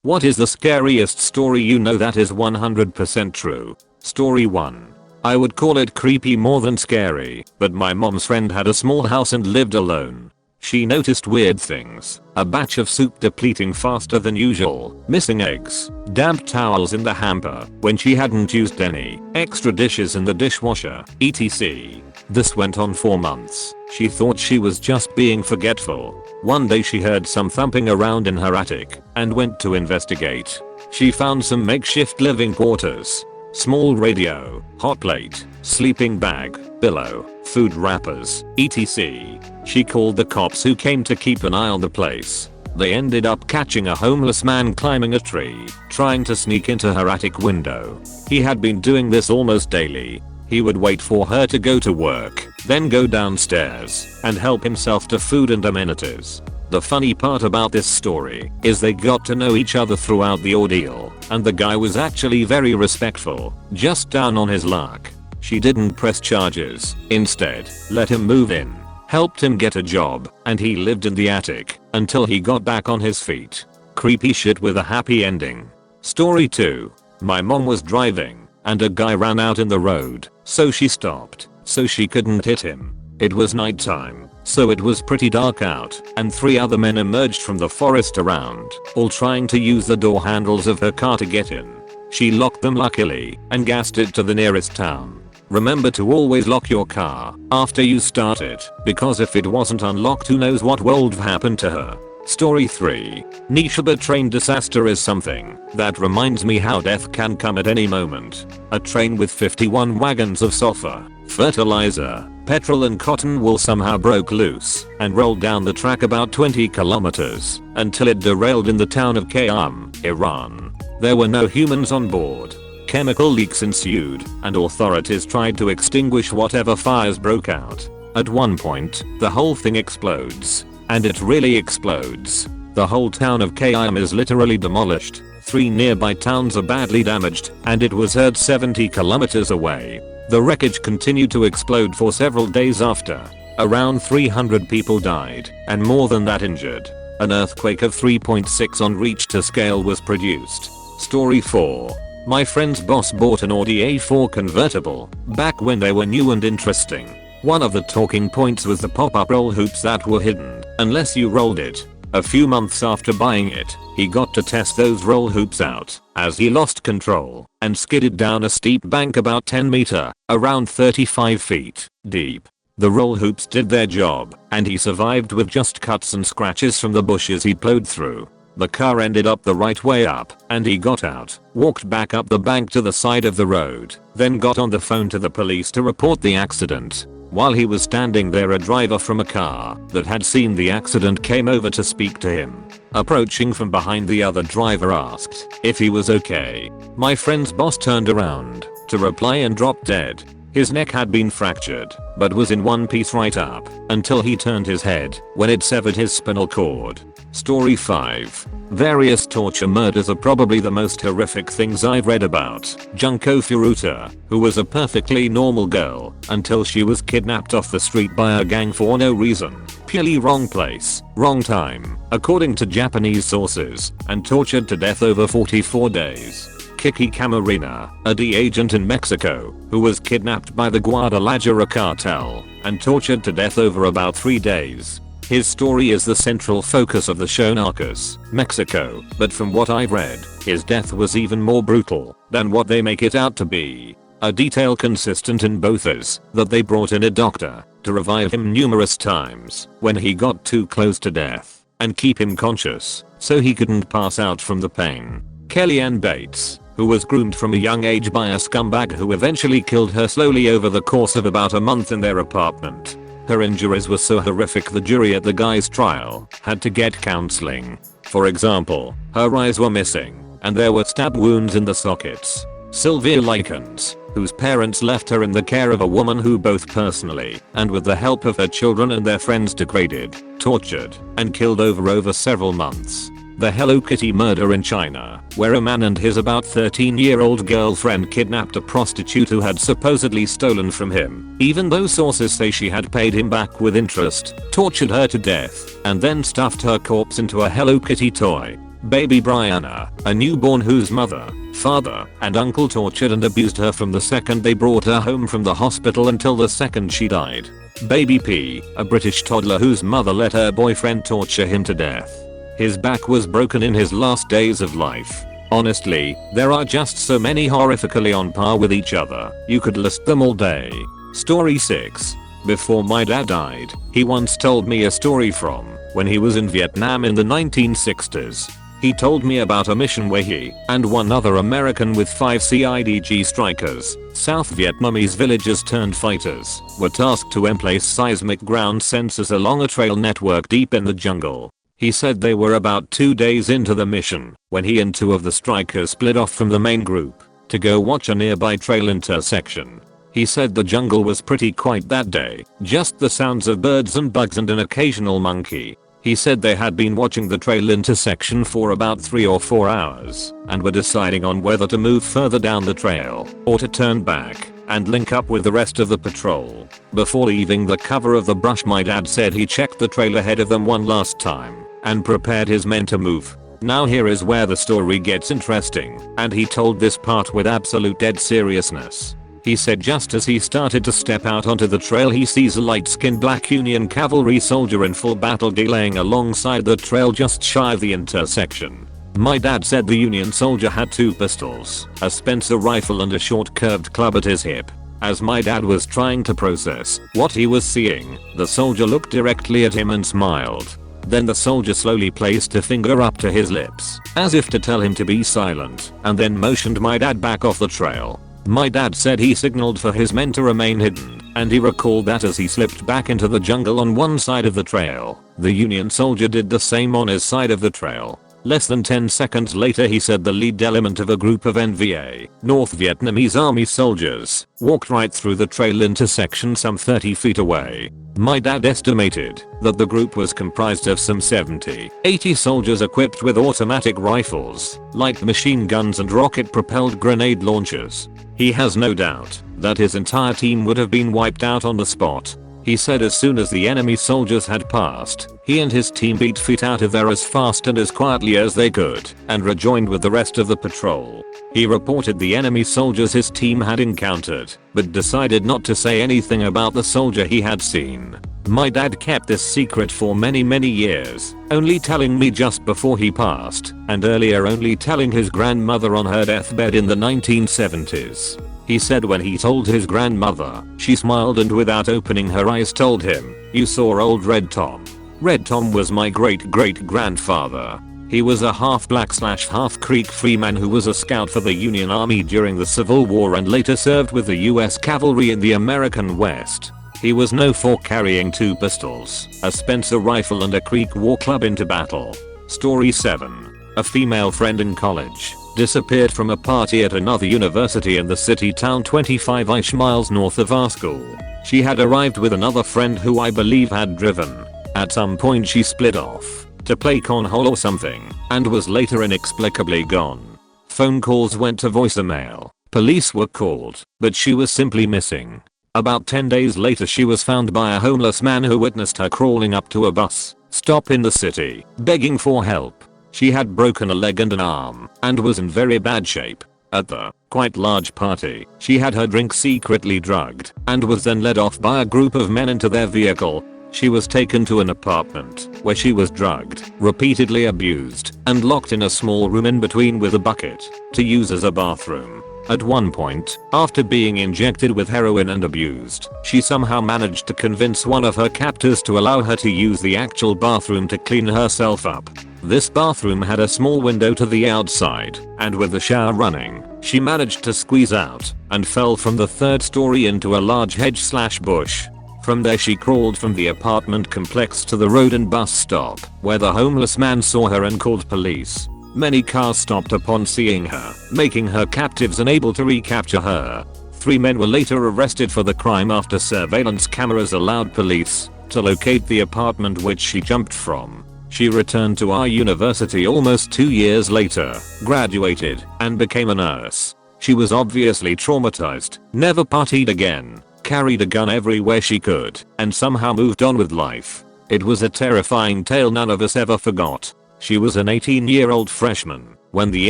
What is the scariest story you know that is 100% true? Story 1. I would call it creepy more than scary, but my mom's friend had a small house and lived alone. She noticed weird things, a batch of soup depleting faster than usual, missing eggs, damp towels in the hamper when she hadn't used any, extra dishes in the dishwasher, etc. This went on for months. She thought she was just being forgetful. One day she heard some thumping around in her attic and went to investigate. She found some makeshift living quarters, small radio, hot plate, sleeping bag, pillow, food wrappers, etc. She called the cops who came to keep an eye on the place. They ended up catching a homeless man climbing a tree, trying to sneak into her attic window. He had been doing this almost daily. He would wait for her to go to work, then go downstairs and help himself to food and amenities. The funny part about this story is they got to know each other throughout the ordeal, and the guy was actually very respectful, just down on his luck. She didn't press charges, instead, let him move in, helped him get a job, and he lived in the attic until he got back on his feet. Creepy shit with a happy ending. Story 2. My mom was driving, and a guy ran out in the road, so she stopped, so she couldn't hit him. It was nighttime, so it was pretty dark out, and 3 other men emerged from the forest around, all trying to use the door handles of her car to get in. She locked them luckily, and gassed it to the nearest town. Remember to always lock your car after you start it, because if it wasn't unlocked who knows what would have happened to her. Story 3. Nishaba train disaster is something that reminds me how death can come at any moment. A train with 51 wagons of sulfur, fertilizer, petrol and cotton wool somehow broke loose and rolled down the track about 20 kilometers until it derailed in the town of Qam, Iran. There were no humans on board. Chemical leaks ensued, and authorities tried to extinguish whatever fires broke out. At one point, the whole thing explodes. And it really explodes. The whole town of Qam is literally demolished. 3 nearby towns are badly damaged, and it was heard 70 kilometers away. The wreckage continued to explode for several days after. Around 300 people died, and more than that injured. An earthquake of 3.6 on Richter scale was produced. Story 4. My friend's boss bought an Audi A4 convertible back when they were new and interesting. One of the talking points was the pop-up roll hoops that were hidden unless you rolled it. A few months after buying it, he got to test those roll hoops out as he lost control and skidded down a steep bank about 10 meter, around 35 feet, deep. The roll hoops did their job, and he survived with just cuts and scratches from the bushes he plowed through. The car ended up the right way up, and he got out, walked back up the bank to the side of the road, then got on the phone to the police to report the accident. While he was standing there, a driver from a car that had seen the accident came over to speak to him. Approaching from behind, the other driver asked if he was okay. My friend's boss turned around to reply and dropped dead. His neck had been fractured, but was in one piece right up until he turned his head when it severed his spinal cord. Story 5. Various torture murders are probably the most horrific things I've read about. Junko Furuta, who was a perfectly normal girl until she was kidnapped off the street by a gang for no reason. Purely wrong place, wrong time, according to Japanese sources, and tortured to death over 44 days. Kiki Camarena, a D agent in Mexico, who was kidnapped by the Guadalajara cartel and tortured to death over about 3 days. His story is the central focus of the show Narcos, Mexico, but from what I've read, his death was even more brutal than what they make it out to be. A detail consistent in both is that they brought in a doctor to revive him numerous times when he got too close to death and keep him conscious so he couldn't pass out from the pain. Kellyanne Bates, who was groomed from a young age by a scumbag who eventually killed her slowly over the course of about a month in their apartment. Her injuries were so horrific the jury at the guy's trial had to get counseling. For example, her eyes were missing, and there were stab wounds in the sockets. Sylvia Likens, whose parents left her in the care of a woman who both personally and with the help of her children and their friends degraded, tortured, and killed over several months. The Hello Kitty murder in China, where a man and his about 13-year-old girlfriend kidnapped a prostitute who had supposedly stolen from him, even though sources say she had paid him back with interest, tortured her to death, and then stuffed her corpse into a Hello Kitty toy. Baby Brianna, a newborn whose mother, father, and uncle tortured and abused her from the second they brought her home from the hospital until the second she died. Baby P, a British toddler whose mother let her boyfriend torture him to death. His back was broken in his last days of life. Honestly, there are just so many horrifically on par with each other, you could list them all day. Story 6. Before my dad died, he once told me a story from when he was in Vietnam in the 1960s. He told me about a mission where he and one other American with 5 CIDG strikers, South Vietnamese villagers turned fighters, were tasked to emplace seismic ground sensors along a trail network deep in the jungle. He said they were about 2 days into the mission when he and 2 of the strikers split off from the main group to go watch a nearby trail intersection. He said the jungle was pretty quiet that day, just the sounds of birds and bugs and an occasional monkey. He said they had been watching the trail intersection for about 3 or 4 hours and were deciding on whether to move further down the trail or to turn back and link up with the rest of the patrol. Before leaving the cover of the brush, my dad said he checked the trail ahead of them one last time and prepared his men to move. Now here is where the story gets interesting, and he told this part with absolute dead seriousness. He said just as he started to step out onto the trail, he sees a light-skinned black Union cavalry soldier in full battle laying alongside the trail just shy of the intersection. My dad said the Union soldier had 2 pistols, a Spencer rifle and a short curved club at his hip. As my dad was trying to process what he was seeing, the soldier looked directly at him and smiled. Then the soldier slowly placed a finger up to his lips, as if to tell him to be silent, and then motioned my dad back off the trail. My dad said he signaled for his men to remain hidden, and he recalled that as he slipped back into the jungle on one side of the trail, the Union soldier did the same on his side of the trail. Less than 10 seconds later, he said the lead element of a group of NVA, North Vietnamese Army soldiers, walked right through the trail intersection some 30 feet away. My dad estimated that the group was comprised of some 70-80 soldiers equipped with automatic rifles, light machine guns and rocket-propelled grenade launchers. He has no doubt that his entire team would have been wiped out on the spot. He said as soon as the enemy soldiers had passed, he and his team beat feet out of there as fast and as quietly as they could and rejoined with the rest of the patrol. He reported the enemy soldiers his team had encountered, but decided not to say anything about the soldier he had seen. My dad kept this secret for many years, only telling me just before he passed, and earlier only telling his grandmother on her deathbed in the 1970s. He said when he told his grandmother, she smiled and without opening her eyes told him, "You saw old Red Tom." Red Tom was my great-great-grandfather. He was a half-black/half Creek freeman who was a scout for the Union Army during the Civil War and later served with the US Cavalry in the American West. He was known for carrying 2 pistols, a Spencer rifle and a Creek war club into battle. Story 7. A female friend in college disappeared from a party at another university in the city town 25-ish miles north of our school. She had arrived with another friend who I believe had driven. At some point she split off to play cornhole or something and was later inexplicably gone. Phone calls went to voicemail. Police were called, but she was simply missing. About 10 days later she was found by a homeless man who witnessed her crawling up to a bus stop in the city, begging for help. She had broken a leg and an arm and was in very bad shape. At the quite large party, she had her drink secretly drugged and was then led off by a group of men into their vehicle. She was taken to an apartment where she was drugged, repeatedly abused, and locked in a small room in between with a bucket to use as a bathroom. At one point, after being injected with heroin and abused, she somehow managed to convince one of her captors to allow her to use the actual bathroom to clean herself up. This bathroom had a small window to the outside, and with the shower running, she managed to squeeze out and fell from the 3rd story into a large hedge/bush. From there she crawled from the apartment complex to the road and bus stop, where the homeless man saw her and called police. Many cars stopped upon seeing her, making her captives unable to recapture her. 3 men were later arrested for the crime after surveillance cameras allowed police to locate the apartment which she jumped from. She returned to our university almost 2 years later, graduated, and became a nurse. She was obviously traumatized, never partied again, carried a gun everywhere she could, and somehow moved on with life. It was a terrifying tale none of us ever forgot. She was an 18-year-old freshman when the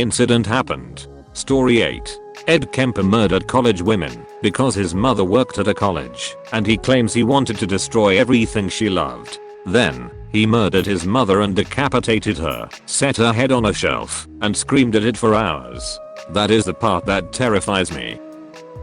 incident happened. Story 8. Ed Kemper murdered college women because his mother worked at a college and he claims he wanted to destroy everything she loved. Then, he murdered his mother and decapitated her, set her head on a shelf, and screamed at it for hours. That is the part that terrifies me.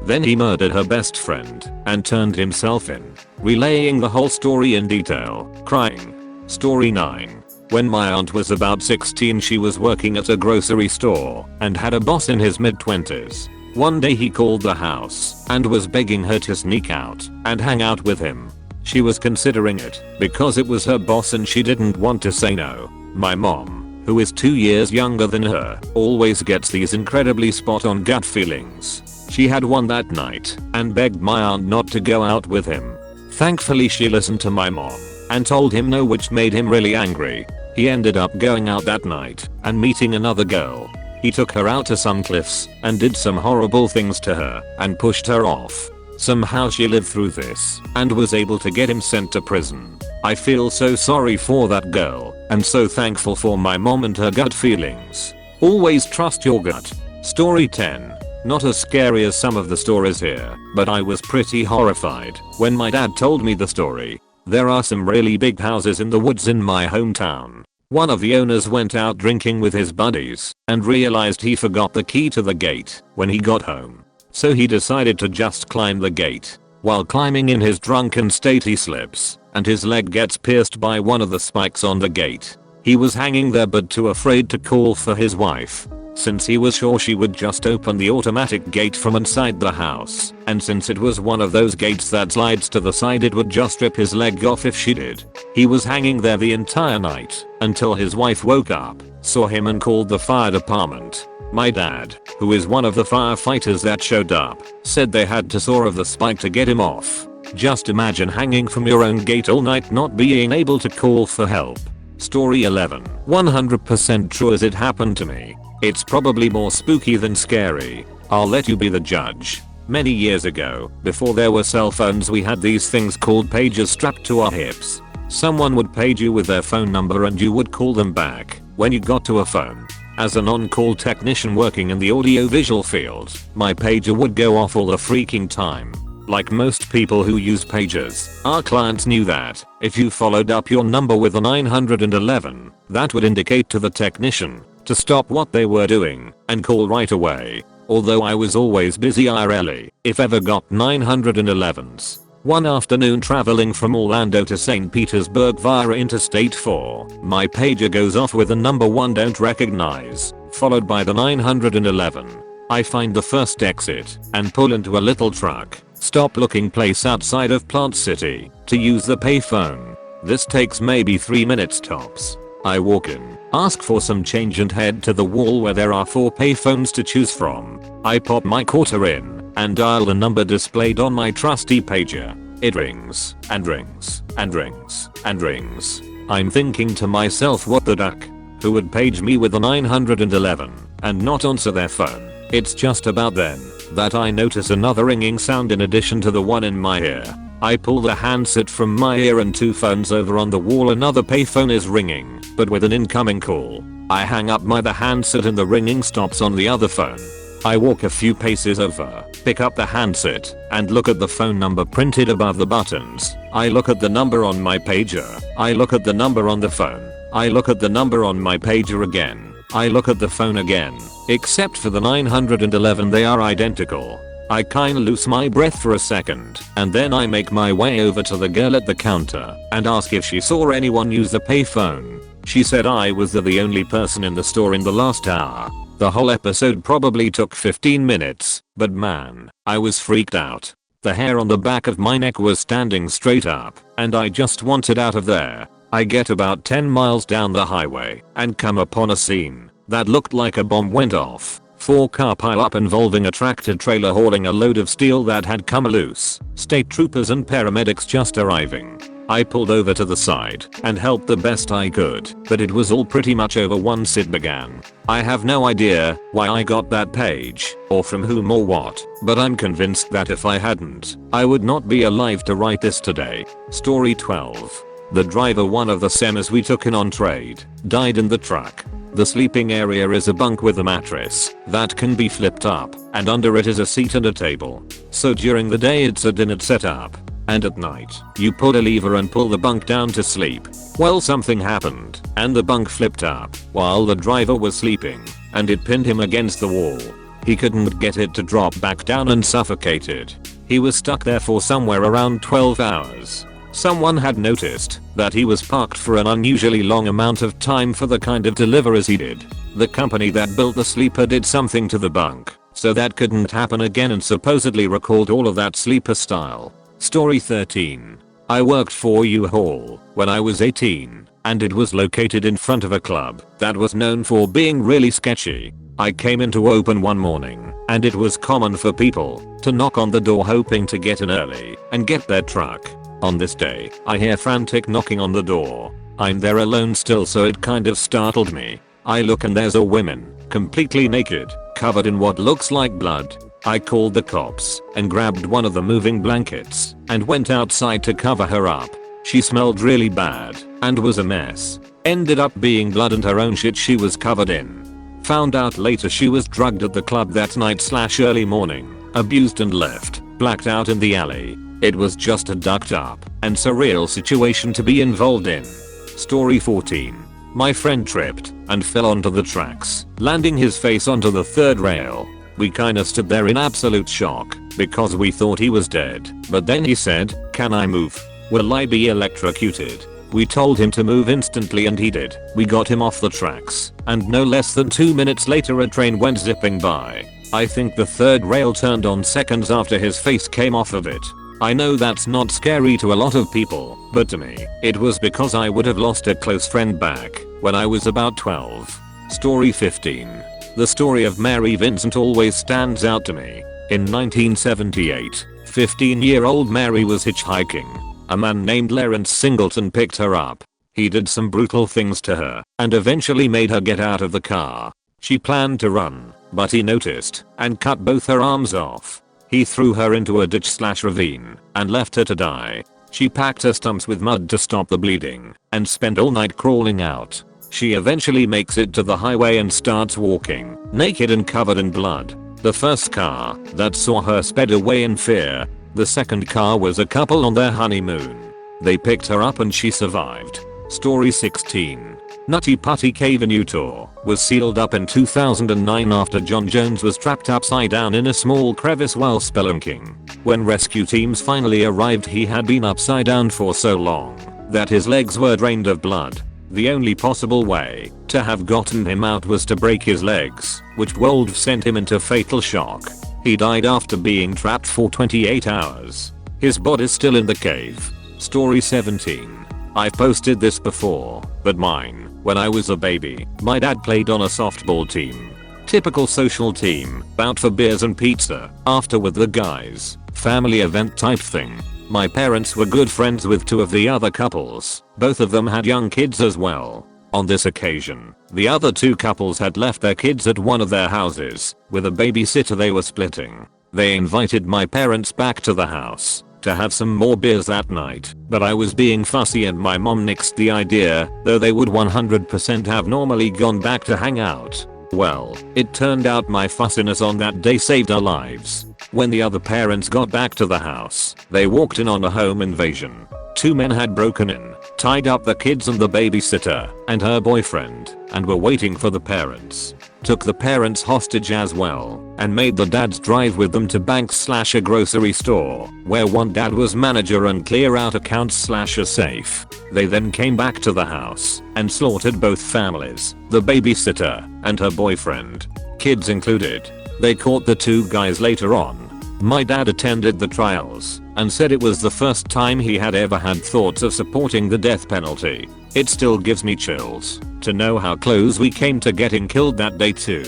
Then he murdered her best friend and turned himself in, relaying the whole story in detail, crying. Story 9. When my aunt was about 16, she was working at a grocery store and had a boss in his mid-20s. One day he called the house and was begging her to sneak out and hang out with him. She was considering it because it was her boss and she didn't want to say no. My mom, who is 2 years younger than her, always gets these incredibly spot-on gut feelings. She had one that night and begged my aunt not to go out with him. Thankfully she listened to my mom and told him no, which made him really angry. He ended up going out that night and meeting another girl. He took her out to some cliffs and did some horrible things to her and pushed her off. Somehow she lived through this and was able to get him sent to prison. I feel so sorry for that girl and so thankful for my mom and her gut feelings. Always trust your gut. Story 10. Not as scary as some of the stories here, but I was pretty horrified when my dad told me the story. There are some really big houses in the woods in my hometown. One of the owners went out drinking with his buddies and realized he forgot the key to the gate when he got home. So he decided to just climb the gate. While climbing in his drunken state he slips and his leg gets pierced by one of the spikes on the gate. He was hanging there but too afraid to call for his wife, since he was sure she would just open the automatic gate from inside the house, and since it was one of those gates that slides to the side it would just rip his leg off if she did. He was hanging there the entire night until his wife woke up, saw him and called the fire department. My dad, who is one of the firefighters that showed up, said they had to saw off the spike to get him off. Just imagine hanging from your own gate all night not being able to call for help. Story 11. 100% true as it happened to me. It's probably more spooky than scary. I'll let you be the judge. Many years ago, before there were cell phones, we had these things called pagers strapped to our hips. Someone would page you with their phone number and you would call them back when you got to a phone. As an on-call technician working in the audio-visual field, my pager would go off all the freaking time. Like most people who use pagers, our clients knew that if you followed up your number with a 911, that would indicate to the technician to stop what they were doing and call right away. Although I was always busy, I rarely, if ever, got 911s. One afternoon traveling from Orlando to St. Petersburg via Interstate 4, my pager goes off with a number 1 don't recognize, followed by the 911. I find the first exit and pull into a little truck stop looking place outside of Plant City to use the payphone. This takes maybe 3 minutes tops. I walk in, ask for some change and head to the wall where there are 4 payphones to choose from. I pop my quarter in and dial the number displayed on my trusty pager. It rings and rings and rings and rings. I'm thinking to myself, what the duck? Who would page me with a 911 and not answer their phone? It's just about then that I notice another ringing sound in addition to the one in my ear. I pull the handset from my ear and 2 phones over on the wall another payphone is ringing, but with an incoming call. I hang up my handset and the ringing stops on the other phone. I walk a few paces over, pick up the handset, and look at the phone number printed above the buttons. I look at the number on my pager. I look at the number on the phone. I look at the number on my pager again. I look at the phone again. Except for the 911, they are identical. I kinda lose my breath for a second, and then I make my way over to the girl at the counter and ask if she saw anyone use the payphone. She said I was the only person in the store in the last hour. The whole episode probably took 15 minutes, but man, I was freaked out. The hair on the back of my neck was standing straight up, and I just wanted out of there. I get about 10 miles down the highway and come upon a scene that looked like a bomb went off. 4-car pileup involving a tractor trailer hauling a load of steel that had come loose. State troopers and paramedics just arriving. I pulled over to the side and helped the best I could, but it was all pretty much over once it began. I have no idea why I got that page, or from whom or what, but I'm convinced that if I hadn't, I would not be alive to write this today. Story 12. The driver, one of the semis we took in on trade, died in the truck. The sleeping area is a bunk with a mattress that can be flipped up, and under it is a seat and a table. So during the day it's a dinner setup, and at night you pull a lever and pull the bunk down to sleep. Well, something happened and the bunk flipped up while the driver was sleeping, and it pinned him against the wall. He couldn't get it to drop back down and suffocated. He was stuck there for somewhere around 12 hours. Someone had noticed that he was parked for an unusually long amount of time for the kind of deliveries he did. The company that built the sleeper did something to the bunk so that couldn't happen again, and supposedly recalled all of that sleeper style. Story 13. I worked for U-Haul when I was 18, and it was located in front of a club that was known for being really sketchy. I came in to open one morning, and it was common for people to knock on the door hoping to get in early and get their truck. On this day, I hear frantic knocking on the door. I'm there alone still, so it kind of startled me. I look and there's a woman, completely naked, covered in what looks like blood. I called the cops and grabbed one of the moving blankets and went outside to cover her up. She smelled really bad and was a mess. Ended up being blood and her own shit she was covered in. Found out later she was drugged at the club that night/early morning, abused and left, blacked out in the alley. It was just a ducked up and surreal situation to be involved in. Story 14. My friend tripped and fell onto the tracks, landing his face onto the third rail. We kinda stood there in absolute shock because we thought he was dead, but then he said, "Can I move? Will I be electrocuted?" We told him to move instantly and he did. We got him off the tracks, and no less than 2 minutes later a train went zipping by. I think the third rail turned on seconds after his face came off of it. I know that's not scary to a lot of people, but to me, it was because I would have lost a close friend back when I was about 12. Story 15. The story of Mary Vincent always stands out to me. In 1978, 15-year-old Mary was hitchhiking. A man named Lawrence Singleton picked her up. He did some brutal things to her and eventually made her get out of the car. She planned to run, but he noticed and cut both her arms off. He threw her into a ditch/ravine and left her to die. She packed her stumps with mud to stop the bleeding and spent all night crawling out. She eventually makes it to the highway and starts walking, naked and covered in blood. The first car that saw her sped away in fear. The second car was a couple on their honeymoon. They picked her up and she survived. Story 16. Nutty Putty Cave in Utah was sealed up in 2009 after John Jones was trapped upside down in a small crevice while spelunking. When rescue teams finally arrived, he had been upside down for so long that his legs were drained of blood. The only possible way to have gotten him out was to break his legs, which would have sent him into fatal shock. He died after being trapped for 28 hours. His body's still in the cave. Story 17. I've posted this before, but mine, when I was a baby, my dad played on a softball team. Typical social team, out for beers and pizza, after with the guys, family event type thing. My parents were good friends with two of the other couples, both of them had young kids as well. On this occasion, the other two couples had left their kids at one of their houses, with a babysitter they were splitting. They invited my parents back to the house to have some more beers that night, but I was being fussy and my mom nixed the idea, though they would 100% have normally gone back to hang out. Well, it turned out my fussiness on that day saved our lives. When the other parents got back to the house, they walked in on a home invasion. Two men had broken in, tied up the kids and the babysitter and her boyfriend, and were waiting for the parents. Took the parents hostage as well, and made the dads drive with them to banks/a grocery store, where one dad was manager, and clear out accounts/a safe. They then came back to the house and slaughtered both families, the babysitter and her boyfriend, kids included. They caught the two guys later on. My dad attended the trials and said it was the first time he had ever had thoughts of supporting the death penalty. It still gives me chills to know how close we came to getting killed that day too.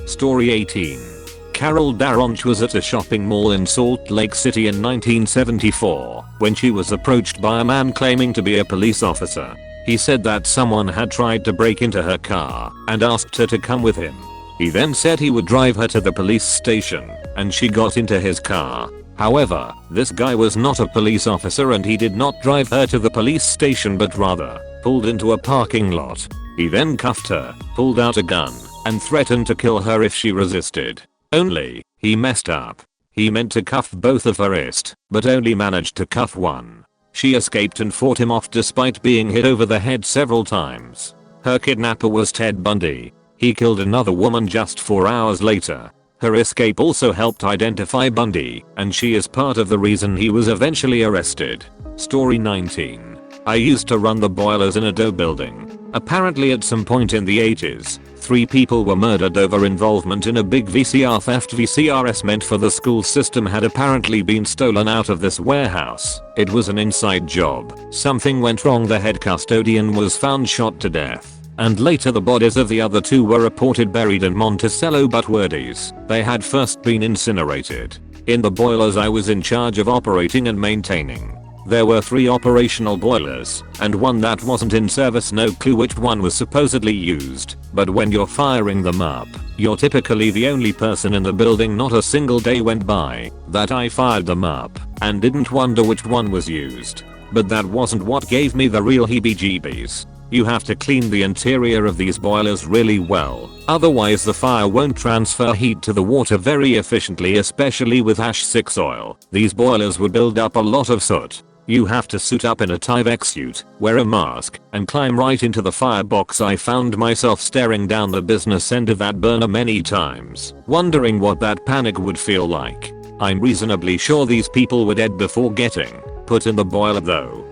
Story 18. Carol Daronch was at a shopping mall in Salt Lake City in 1974 when she was approached by a man claiming to be a police officer. He said that someone had tried to break into her car and asked her to come with him. He then said he would drive her to the police station, and she got into his car. However, this guy was not a police officer and he did not drive her to the police station but rather pulled into a parking lot. He then cuffed her, pulled out a gun, and threatened to kill her if she resisted. Only, he messed up. He meant to cuff both of her wrists, but only managed to cuff one. She escaped and fought him off despite being hit over the head several times. Her kidnapper was Ted Bundy. He killed another woman just 4 hours later. Her escape also helped identify Bundy, and she is part of the reason he was eventually arrested. Story 19. I used to run the boilers in a dough building. Apparently at some point in the 80s, 3 people were murdered over involvement in a big VCR theft. VCRs meant for the school system had apparently been stolen out of this warehouse. It was an inside job. Something went wrong. The head custodian was found shot to death. And later the bodies of the other 2 were reported buried in Monticello but wordies. They had first been incinerated. In the boilers I was in charge of operating and maintaining. There were 3 operational boilers, and one that wasn't in service. No clue which one was supposedly used, but when you're firing them up, you're typically the only person in the building. Not a single day went by that I fired them up and didn't wonder which one was used. But that wasn't what gave me the real heebie-jeebies. You have to clean the interior of these boilers really well, otherwise the fire won't transfer heat to the water very efficiently, especially with ash 6 oil. These boilers would build up a lot of soot. You have to suit up in a Tyvek suit, wear a mask, and climb right into the firebox. I found myself staring down the business end of that burner many times, wondering what that panic would feel like. I'm reasonably sure these people were dead before getting put in the boiler though.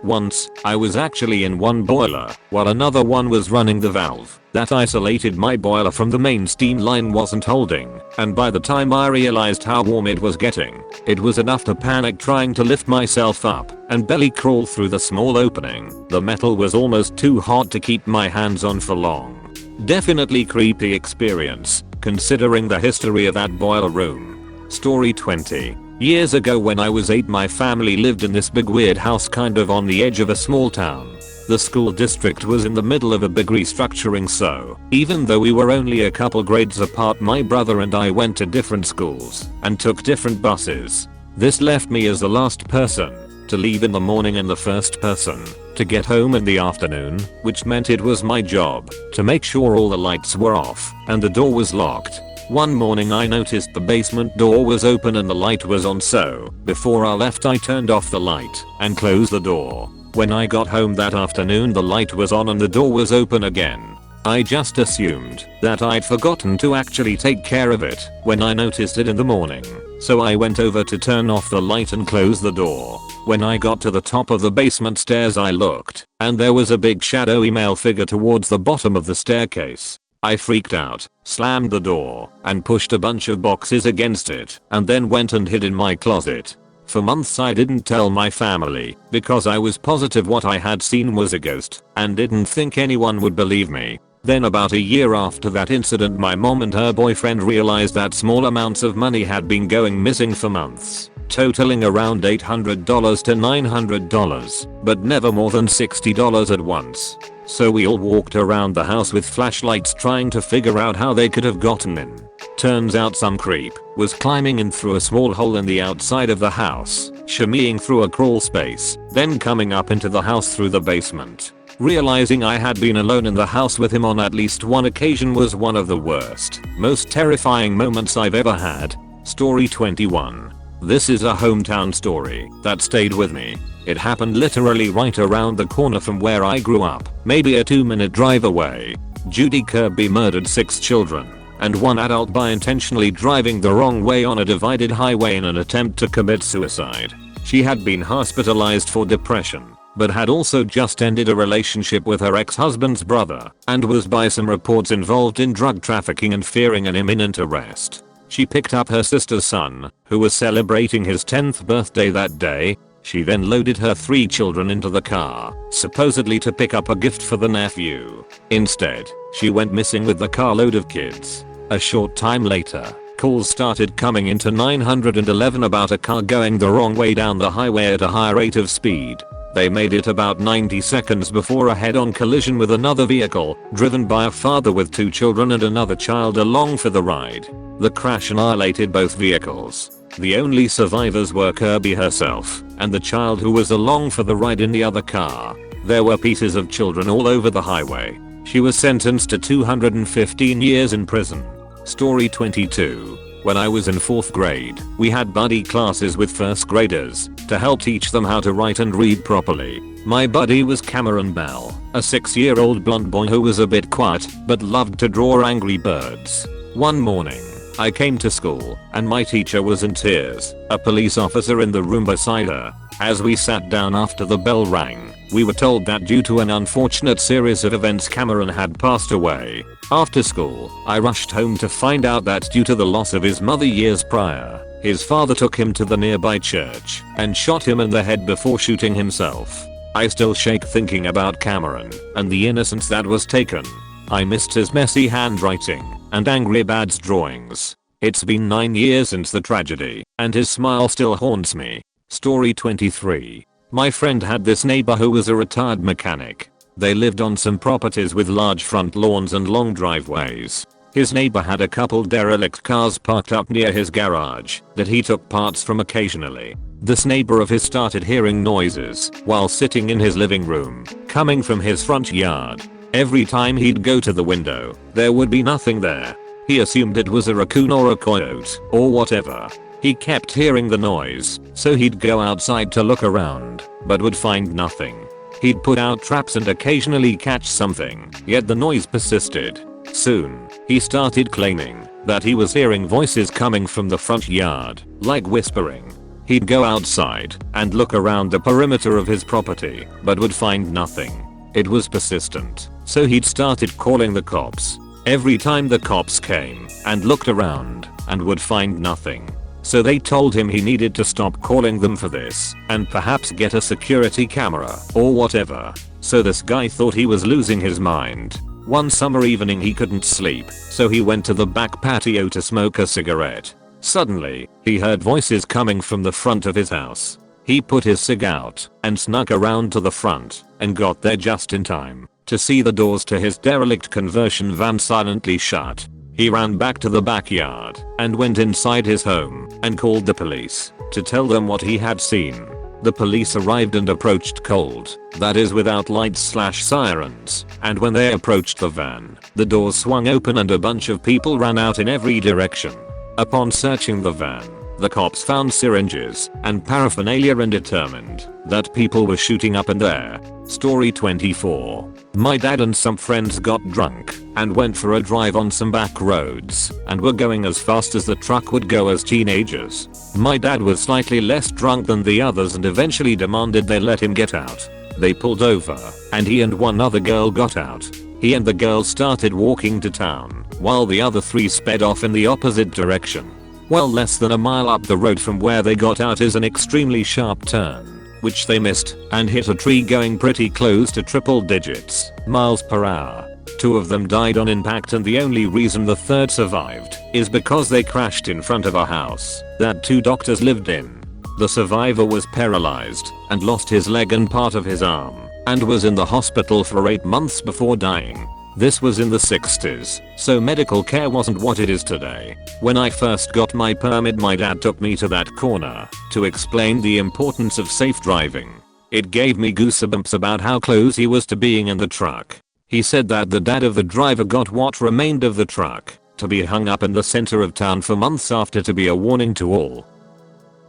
Once, I was actually in one boiler, while another one was running. The valve that isolated my boiler from the main steam line wasn't holding, and by the time I realized how warm it was getting, it was enough to panic trying to lift myself up and belly crawl through the small opening. The metal was almost too hot to keep my hands on for long. Definitely creepy experience, considering the history of that boiler room. Story 20. Years ago when I was 8, my family lived in this big weird house kind of on the edge of a small town. The school district was in the middle of a big restructuring, so even though we were only a couple grades apart, my brother and I went to different schools and took different buses. This left me as the last person to leave in the morning and the first person to get home in the afternoon, which meant it was my job to make sure all the lights were off and the door was locked. One morning I noticed the basement door was open and the light was on, so before I left I turned off the light and closed the door. When I got home that afternoon the light was on and the door was open again. I just assumed that I'd forgotten to actually take care of it when I noticed it in the morning, so I went over to turn off the light and close the door. When I got to the top of the basement stairs I looked, and there was a big shadowy male figure towards the bottom of the staircase. I freaked out, slammed the door, and pushed a bunch of boxes against it, and then went and hid in my closet. For months I didn't tell my family, because I was positive what I had seen was a ghost, and didn't think anyone would believe me. Then about a year after that incident my mom and her boyfriend realized that small amounts of money had been going missing for months, totaling around $800 to $900, but never more than $60 at once. So we all walked around the house with flashlights trying to figure out how they could have gotten in. Turns out some creep was climbing in through a small hole in the outside of the house, shimmying through a crawl space, then coming up into the house through the basement. Realizing I had been alone in the house with him on at least one occasion was one of the worst, most terrifying moments I've ever had. Story 21. This is a hometown story that stayed with me. It happened literally right around the corner from where I grew up, maybe a 2-minute drive away. Judy Kirby murdered 6 children and 1 adult by intentionally driving the wrong way on a divided highway in an attempt to commit suicide. She had been hospitalized for depression, but had also just ended a relationship with her ex-husband's brother and was by some reports involved in drug trafficking and fearing an imminent arrest. She picked up her sister's son, who was celebrating his 10th birthday that day. She then loaded her 3 children into the car, supposedly to pick up a gift for the nephew. Instead, she went missing with the carload of kids. A short time later, calls started coming into 911 about a car going the wrong way down the highway at a high rate of speed. They made it about 90 seconds before a head-on collision with another vehicle, driven by a father with 2 children and another child along for the ride. The crash annihilated both vehicles. The only survivors were Kirby herself and the child who was along for the ride in the other car. There were pieces of children all over the highway. She was sentenced to 215 years in prison. Story 22. When I was in 4th grade, we had buddy classes with 1st graders to help teach them how to write and read properly. My buddy was Cameron Bell, a 6-year-old blonde boy who was a bit quiet but loved to draw angry birds. One morning, I came to school and my teacher was in tears, a police officer in the room beside her. As we sat down after the bell rang, we were told that due to an unfortunate series of events Cameron had passed away. After school, I rushed home to find out that due to the loss of his mother years prior, his father took him to the nearby church and shot him in the head before shooting himself. I still shake thinking about Cameron and the innocence that was taken. I missed his messy handwriting and Angry Birds drawings. It's been 9 years since the tragedy, and his smile still haunts me. Story 23. My friend had this neighbor who was a retired mechanic. They lived on some properties with large front lawns and long driveways. His neighbor had a couple derelict cars parked up near his garage that he took parts from occasionally. This neighbor of his started hearing noises while sitting in his living room, coming from his front yard. Every time he'd go to the window, there would be nothing there. He assumed it was a raccoon or a coyote or whatever. He kept hearing the noise, so he'd go outside to look around, but would find nothing. He'd put out traps and occasionally catch something, yet the noise persisted. Soon, he started claiming that he was hearing voices coming from the front yard, like whispering. He'd go outside and look around the perimeter of his property, but would find nothing. It was persistent, so he'd started calling the cops. Every time the cops came and looked around and would find nothing. So they told him he needed to stop calling them for this and perhaps get a security camera or whatever. So this guy thought he was losing his mind. One summer evening he couldn't sleep, so he went to the back patio to smoke a cigarette. Suddenly, he heard voices coming from the front of his house. He put his cig out and snuck around to the front and got there just in time to see the doors to his derelict conversion van silently shut. He ran back to the backyard and went inside his home and called the police to tell them what he had seen. The police arrived and approached cold, that is without lights/sirens, and when they approached the van, the doors swung open and a bunch of people ran out in every direction. Upon searching the van, the cops found syringes and paraphernalia and determined that people were shooting up in there. Story 24. My dad and some friends got drunk and went for a drive on some back roads and were going as fast as the truck would go as teenagers. My dad was slightly less drunk than the others and eventually demanded they let him get out. They pulled over and he and one other girl got out. He and the girl started walking to town while the other three sped off in the opposite direction. Well, less than a mile up the road from where they got out is an extremely sharp turn, which they missed and hit a tree going pretty close to triple digits miles per hour. 2 of them died on impact and the only reason the third survived is because they crashed in front of a house that 2 doctors lived in. The survivor was paralyzed and lost his leg and part of his arm and was in the hospital for 8 months before dying. This was in the 60s, so medical care wasn't what it is today. When I first got my permit, my dad took me to that corner to explain the importance of safe driving. It gave me goosebumps about how close he was to being in the truck. He said that the dad of the driver got what remained of the truck to be hung up in the center of town for months after, to be a warning to all.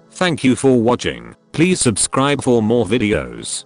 Thank you for watching. Please subscribe for more videos.